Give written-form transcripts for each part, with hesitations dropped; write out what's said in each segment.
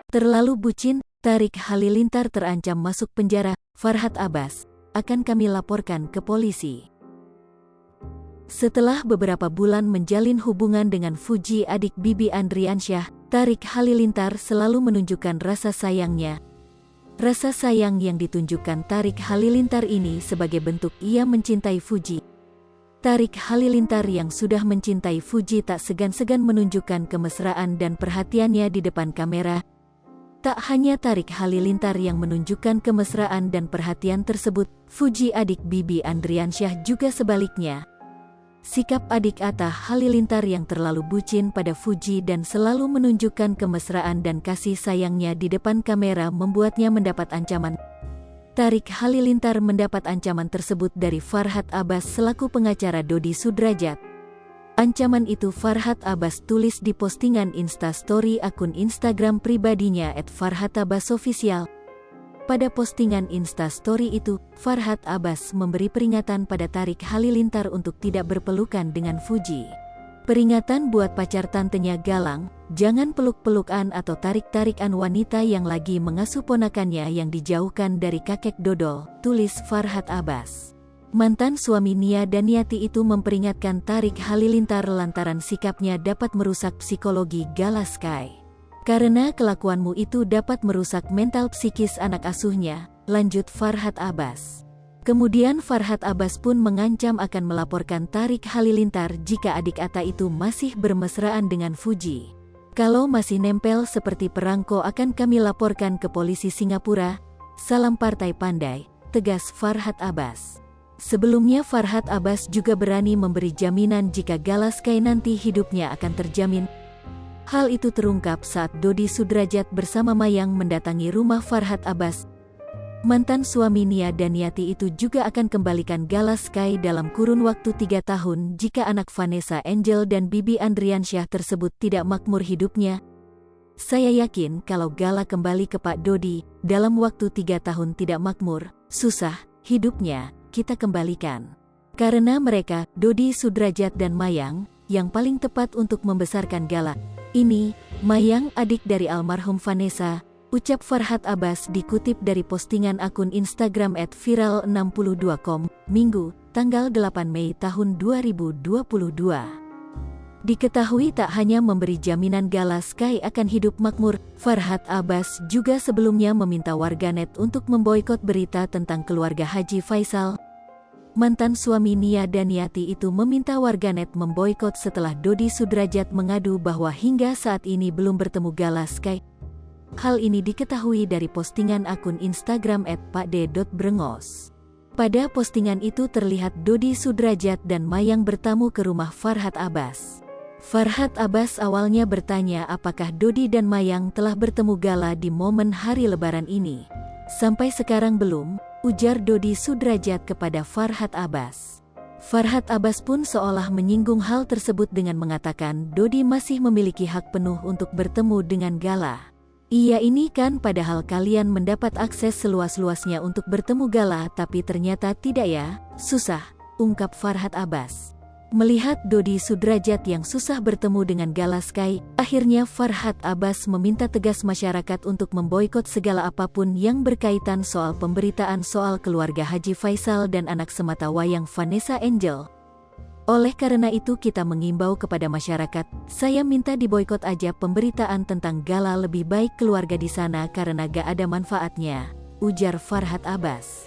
Terlalu bucin, Tarik Halilintar terancam masuk penjara, Farhad Abbas, akan kami laporkan ke polisi. Setelah beberapa bulan menjalin hubungan dengan Fuji adik Bibi Andriansyah, Tarik Halilintar selalu menunjukkan rasa sayangnya. Rasa sayang yang ditunjukkan Tarik Halilintar ini sebagai bentuk ia mencintai Fuji. Tarik Halilintar yang sudah mencintai Fuji tak segan-segan menunjukkan kemesraan dan perhatiannya di depan kamera. Tak hanya Tarik Halilintar yang menunjukkan kemesraan dan perhatian tersebut, Fuji adik Bibi Andriansyah juga sebaliknya. Sikap adik Atta Halilintar yang terlalu bucin pada Fuji dan selalu menunjukkan kemesraan dan kasih sayangnya di depan kamera membuatnya mendapat ancaman. Tarik Halilintar mendapat ancaman tersebut dari Farhad Abbas selaku pengacara Dodi Sudrajat. Ancaman itu Farhad Abbas tulis di postingan Instastory akun Instagram pribadinya @farhadabbasofficial. Pada postingan Instastory itu, Farhad Abbas memberi peringatan pada Tarik Halilintar untuk tidak berpelukan dengan Fuji. Peringatan buat pacar tantenya Galang, jangan peluk-pelukan atau tarik-tarikan wanita yang lagi mengasuh ponakannya yang dijauhkan dari kakek dodol, tulis Farhad Abbas. Mantan suami Nia Daniati itu memperingatkan Tarik Halilintar lantaran sikapnya dapat merusak psikologi Gala Sky. Karena kelakuanmu itu dapat merusak mental psikis anak asuhnya, lanjut Farhad Abbas. Kemudian Farhad Abbas pun mengancam akan melaporkan Tarik Halilintar jika adik Atta itu masih bermesraan dengan Fuji. Kalau masih nempel seperti perangko akan kami laporkan ke polisi Singapura. Salam partai pandai, tegas Farhad Abbas. Sebelumnya Farhad Abbas juga berani memberi jaminan jika Gala Sky nanti hidupnya akan terjamin. Hal itu terungkap saat Dodi Sudrajat bersama Mayang mendatangi rumah Farhad Abbas. Mantan suami Nia Daniati itu juga akan kembalikan Gala Sky dalam kurun waktu 3 tahun jika anak Vanessa Angel dan Bibi Andriansyah tersebut tidak makmur hidupnya. Saya yakin kalau Gala kembali ke Pak Dodi, dalam waktu 3 tahun tidak makmur, susah, hidupnya, kita kembalikan. Karena mereka, Dodi Sudrajat dan Mayang, yang paling tepat untuk membesarkan Gala. Ini, Mayang adik dari almarhum Vanessa, ucap Farhad Abbas dikutip dari postingan akun Instagram @viral62com, Minggu, tanggal 8 Mei tahun 2022. Diketahui tak hanya memberi jaminan Gala Sky akan hidup makmur, Farhad Abbas juga sebelumnya meminta warganet untuk memboikot berita tentang keluarga Haji Faisal. Mantan suami Nia Daniati itu meminta warganet memboikot setelah Dodi Sudrajat mengadu bahwa hingga saat ini belum bertemu Gala Sky. Hal ini diketahui dari postingan akun Instagram @pakde.brengos. Pada postingan itu terlihat Dodi Sudrajat dan Mayang bertamu ke rumah Farhad Abbas. Farhad Abbas awalnya bertanya apakah Dodi dan Mayang telah bertemu Gala di momen hari Lebaran ini. Sampai sekarang belum, ujar Dodi Sudrajat kepada Farhad Abbas. Farhad Abbas pun seolah menyinggung hal tersebut dengan mengatakan Dodi masih memiliki hak penuh untuk bertemu dengan Gala. Iya ini kan padahal kalian mendapat akses seluas-luasnya untuk bertemu Gala tapi ternyata tidak ya, susah, ungkap Farhad Abbas. Melihat Dodi Sudrajat yang susah bertemu dengan Gala Sky, akhirnya Farhad Abbas meminta tegas masyarakat untuk memboikot segala apapun yang berkaitan soal pemberitaan soal keluarga Haji Faisal dan anak semata wayang Vanessa Angel. Oleh karena itu kita mengimbau kepada masyarakat, saya minta diboikot aja pemberitaan tentang Gala, lebih baik keluarga di sana karena gak ada manfaatnya, ujar Farhad Abbas.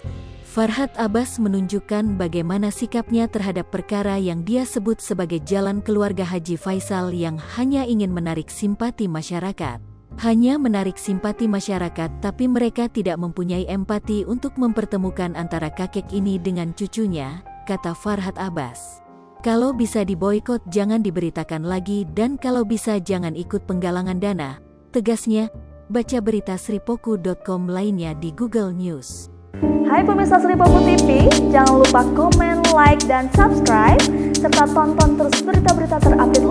Farhad Abbas menunjukkan bagaimana sikapnya terhadap perkara yang dia sebut sebagai jalan keluarga Haji Faisal yang hanya ingin menarik simpati masyarakat. Hanya menarik simpati masyarakat tapi mereka tidak mempunyai empati untuk mempertemukan antara kakek ini dengan cucunya, kata Farhad Abbas. Kalau bisa diboikot jangan diberitakan lagi dan kalau bisa jangan ikut penggalangan dana, tegasnya. Baca berita sripoku.com lainnya di Google News. Hai pemirsa Sripoku TV, jangan lupa komen, like, dan subscribe, serta tonton terus berita-berita terupdate lainnya.